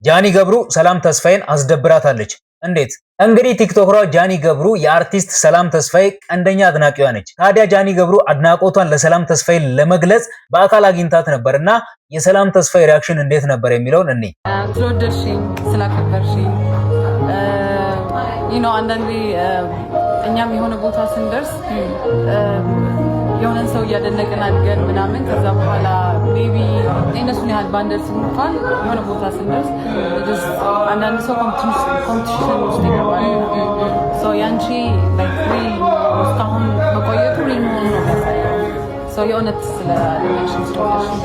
ጃኒ ገብሩ ሰላም ተስፋዬን አስደብራታለች። እንዴት? እንግዲህ ቲክቶከሯ ጃኒ ገብሩ የአርቲስት ሰላም ተስፋዬ ቀንደኛ አድናቂዋ ነች። ታዲያ ጃኒ ገብሩ አድናቆቷን ለሰላም ተስፋዬ ለመግለጽ በአካል አግኝታት ነበርና የሰላም ተስፋዬ ሪአክሽን እንዴት ነበር የሚለውን እኔ ስለወደድሽኝ ስላከበርሽኝ አንዳንዴ እኛም የሆነ ቦታ ስንደርስ የሆነን ሰው እያደነቅን አድገን ምናምን ከዛ በኋላ ሜቢ እነሱን ያህል ባንደርስ እንኳን የሆነ ቦታ ስንደርስ አንዳንድ ሰው ኮምፒቲሽን ውስጥ ይገባል። ሰው ያንቺ እስካሁን መቆየቱ ሊሆን ነው የሚያሳየው። ሰው የእውነት ስለአድሜሽን ስለወደድሽኝ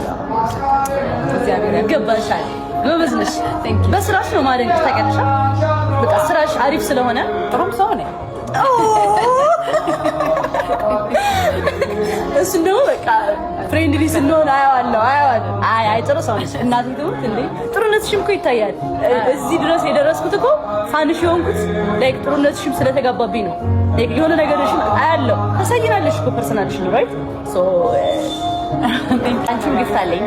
እግዚአብሔር ያገባሻል። ጎበዝ ነሽ። በስራሽ ነው ማደንቅሽ። ታውቂያለሽ፣ በቃ ስራሽ አሪፍ ስለሆነ ጥሩም ሰው ነኝ። እሱ ነው በቃ ፍሬንድሊ ስንሆን አያዋለሁ። አይ ጥሩ ሰው ነሽ እናቴ ትሙት እንዴ። ጥሩነትሽም እኮ ይታያል። እዚህ ድረስ የደረስኩት እኮ ፋንሽ የሆንኩት ላይክ ጥሩነትሽም ስለተጋባብኝ ነው። ላይክ የሆነ ነገርሽም አያለሁ። ታሳይናለሽ እኮ ፐርሰናልሽ ነው ራይት ሶ አንቺም ጊፍት አለኝ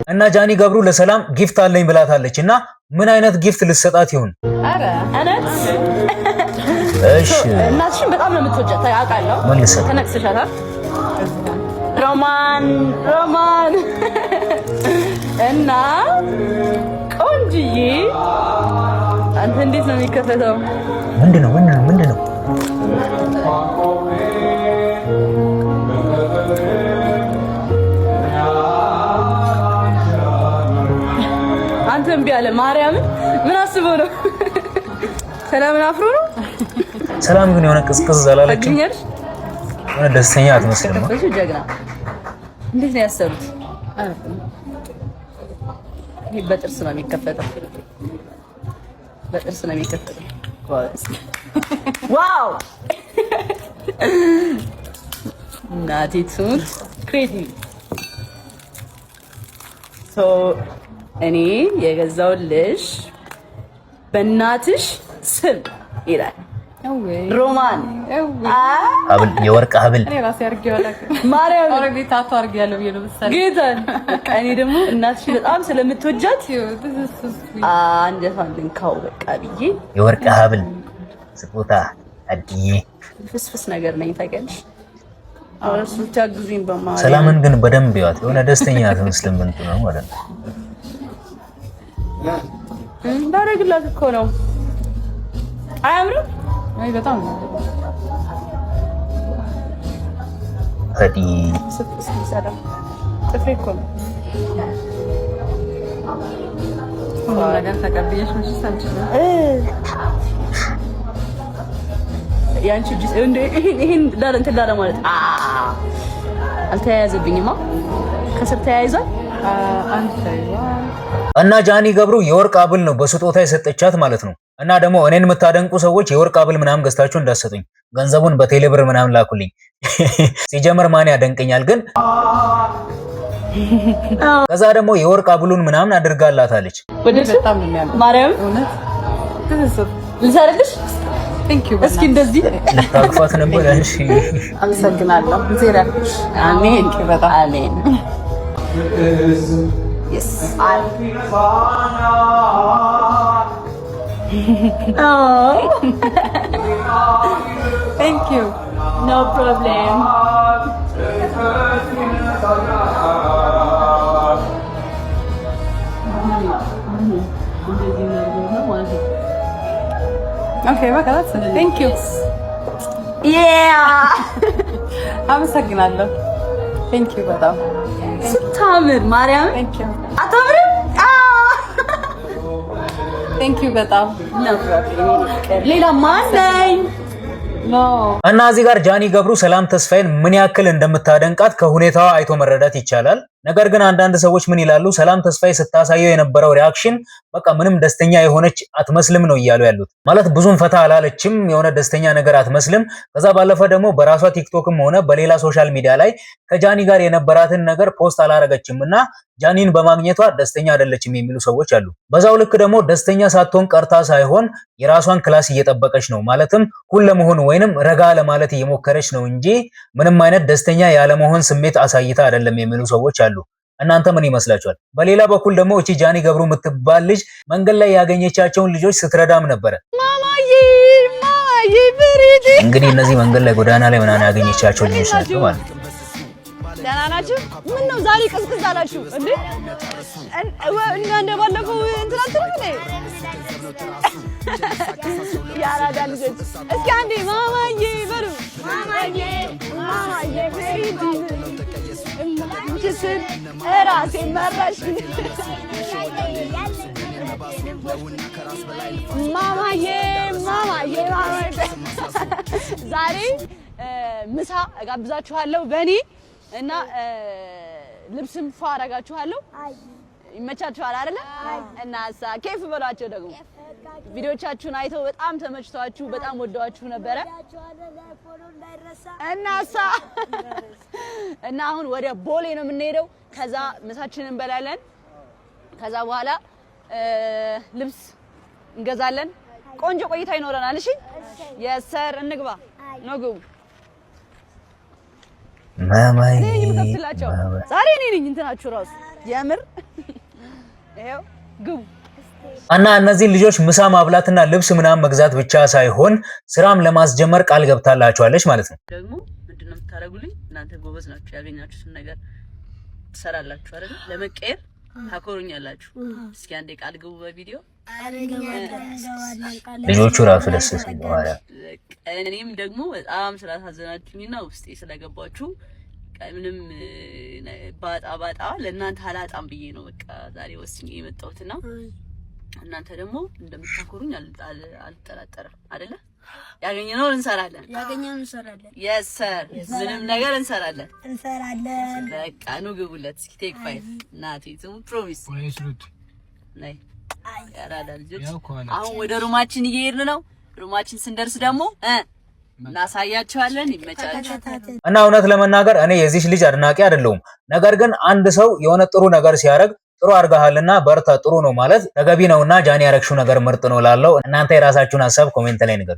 እና ጃኒ ገብሩ ለሰላም ጊፍት አለኝ ብላታለች። እና ምን አይነት ጊፍት ልትሰጣት ይሆን? አረ አነት እሺ እናትሽን በጣም ነው የምትወጃት አውቃለሁ። ተነክሰሻታል። ሮማን እና ቆንጅዬ አንተ እንዴት ነው የሚከፈተው? ምንድነው? አንተ እምቢ አለ። ማርያምን ምን አስበው ነው? ሰላምን አፍሮ ነው። ሰላም ግን የሆነ ቅዝቅዝ አላለችም? የሆነ ደስተኛ አትመስልም። እሺ ጀግና እንዴት ነው ያሰሩት? ይሄ በጥርስ ነው የሚከፈተው። ዋው ናቲቱን ክሬቲቭ ሶ እኔ የገዛውልሽ በእናትሽ ስም ይላል ሮማን ሀብል፣ የወርቅ ሀብል እኔ ራሴ አርጌዋለሁ። ማርያም ኦሬዲ ታቱ አርጌያለሁ ብዬ ነው መሰለኝ። ጌታን በቃ እኔ ደግሞ እናትሽ በጣም ስለምትወጃት አንጀቷን ልንካው በቃ ብዬ የወርቅ ሀብል ስጦታ አድዬ ፍስፍስ ነገር ነኝ ታውቂያለሽ። አውራስ ብቻ ግዙኝ በማለት ሰላምን ግን በደንብ ያት የሆነ ደስተኛ አትመስልም። እንትን ነው ማለት ነው። ባረግላት እኮ ነው። አያምርም? አይ በጣም ነው። አዲ ሰዳ ጥፍሬ እኮ ነው። ነገር ተቀብየሽ ምን ሰምችና ያንቺ ዲስ እንደ ይሄን ዳር እንትን ዳር ማለት አልተያያዘብኝማ። ከስር ተያይዟል። እና ጃኒ ገብሩ የወርቅ ሀብል ነው በስጦታ የሰጠቻት ማለት ነው። እና ደግሞ እኔን የምታደንቁ ሰዎች የወርቅ ሀብል ምናምን ገዝታችሁ እንዳሰጡኝ ገንዘቡን በቴሌብር ምናምን ላኩልኝ። ሲጀመር ማን ያደንቀኛል ግን። ከዛ ደግሞ የወርቅ ሀብሉን ምናምን አድርጋላታለች። በጣም ነው የሚያምር። ማርያም እውነት ልሰርልሽ እስኪ እንደዚህ ታቅፋት ነበር። እሺ አመሰግናለሁ። ዜራ አሜን። በጣም አሜን። Yes. Oh. Thank you. No problem. Okay, that's it. Thank you. Yeah. አመሰግናለሁ። Thank you በጣም ስታምር ማርያም አታምርም? ቴንክ ዩ በጣም ሌላ ማለኝ እና እዚህ ጋር ጃኒ ገብሩ ሰላም ተስፋዬን ምን ያክል እንደምታደንቃት ከሁኔታዋ አይቶ መረዳት ይቻላል። ነገር ግን አንዳንድ ሰዎች ምን ይላሉ? ሰላም ተስፋዬ ስታሳየው የነበረው ሪአክሽን በቃ ምንም ደስተኛ የሆነች አትመስልም ነው እያሉ ያሉት። ማለት ብዙም ፈታ አላለችም፣ የሆነ ደስተኛ ነገር አትመስልም። ከዛ ባለፈ ደግሞ በራሷ ቲክቶክም ሆነ በሌላ ሶሻል ሚዲያ ላይ ከጃኒ ጋር የነበራትን ነገር ፖስት አላረገችምና ጃኒን በማግኘቷ ደስተኛ አይደለችም የሚሉ ሰዎች አሉ። በዛው ልክ ደግሞ ደስተኛ ሳትሆን ቀርታ ሳይሆን የራሷን ክላስ እየጠበቀች ነው፣ ማለትም ኩል ለመሆን ወይንም ረጋ ለማለት እየሞከረች ነው እንጂ ምንም አይነት ደስተኛ ያለ መሆን ስሜት አሳይታ አይደለም የሚሉ ሰዎች አሉ። እናንተ ምን ይመስላችኋል? በሌላ በኩል ደግሞ እቺ ጃኒ ገብሩ የምትባል ልጅ መንገድ ላይ ያገኘቻቸውን ልጆች ስትረዳም ነበረ። ማማዬ ፍሪዲ እንግዲህ እነዚህ መንገድ ላይ ጎዳና ላይ ምናምን ያገኘቻቸው ልጆች ናቸው ማለት ነው። ደህና ናችሁ? ምን ነው ዛሬ ቅዝቅዝ አላችሁ እንዴ? እና እንደባለፈው እንትናችሁ እንዴ? ያራዳ ልጆች እስኪ አንዴ ማማዬ በሉ። ማማዬ ፍሪዲ እንችስል ራሴ መራሽ ማማዬ ዛሬ ምሳ እጋብዛችኋለሁ በእኔ እና ልብስም ፏ አደርጋችኋለሁ። ይመቻችኋል አይደለ? እና ኬፍ በሏቸው። ደግሞ ቪዲዮቻችሁን አይተው በጣም ተመችቷችሁ በጣም ወደዋችሁ ነበረ እና አሁን ወደ ቦሌ ነው የምንሄደው። ከዛ ምሳችንን እንበላለን። ከዛ በኋላ ልብስ እንገዛለን። ቆንጆ ቆይታ ይኖረናል። እሺ የሰር እንግባ ነው ግቡ። ማማዬ ዛሬ እኔ ነኝ እንትናችሁ ራሱ የምር ይሄው ግቡ። እና እነዚህ ልጆች ምሳ ማብላትና ልብስ ምናምን መግዛት ብቻ ሳይሆን ስራም ለማስጀመር ቃል ገብታላችኋለች ማለት ነው። ደግሞ ምንድነው የምታደርጉልኝ? እናንተ ጎበዝ ናችሁ፣ ያገኛችሁትን ነገር ትሰራላችሁ አይደል? ለመቀየር ታኮሩኛላችሁ። እስኪ አንዴ ቃል ግቡ በቪዲዮ። ልጆቹ ራሱ ደስ ሲል በኋላ እኔም ደግሞ በጣም ስላሳዘናችሁኝና ውስጤ ስለገባችሁ ምንም ባጣ ለእናንተ አላጣም ብዬ ነው በቃ ዛሬ ወስኜ የመጣሁትና እናንተ ደግሞ እንደምታኮሩኝ አልጠራጠርም አይደለ? ያገኘነውን እንሰራለን። yes sir ምንም ነገር እንሰራለን። በቃ ነው ግቡለት። እስኪ ቴክ 5 ናቲ ቱ ፕሮሚስ ነይ ያራዳ ልጆች። አሁን ወደ ሩማችን እየሄድን ነው። ሩማችን ስንደርስ ደግሞ እናሳያችኋለን። ይመቻችሁ። እና እውነት ለመናገር እኔ የዚህ ልጅ አድናቂ አይደለሁም። ነገር ግን አንድ ሰው የሆነ ጥሩ ነገር ሲያደርግ ጥሩ አድርገሃልና በርታ ጥሩ ነው ማለት ተገቢ ነውና ጃኒ ያረግሽው ነገር ምርጥ ነው ላለው እናንተ የራሳችሁን ሐሳብ ኮሜንት ላይ ንገሩ።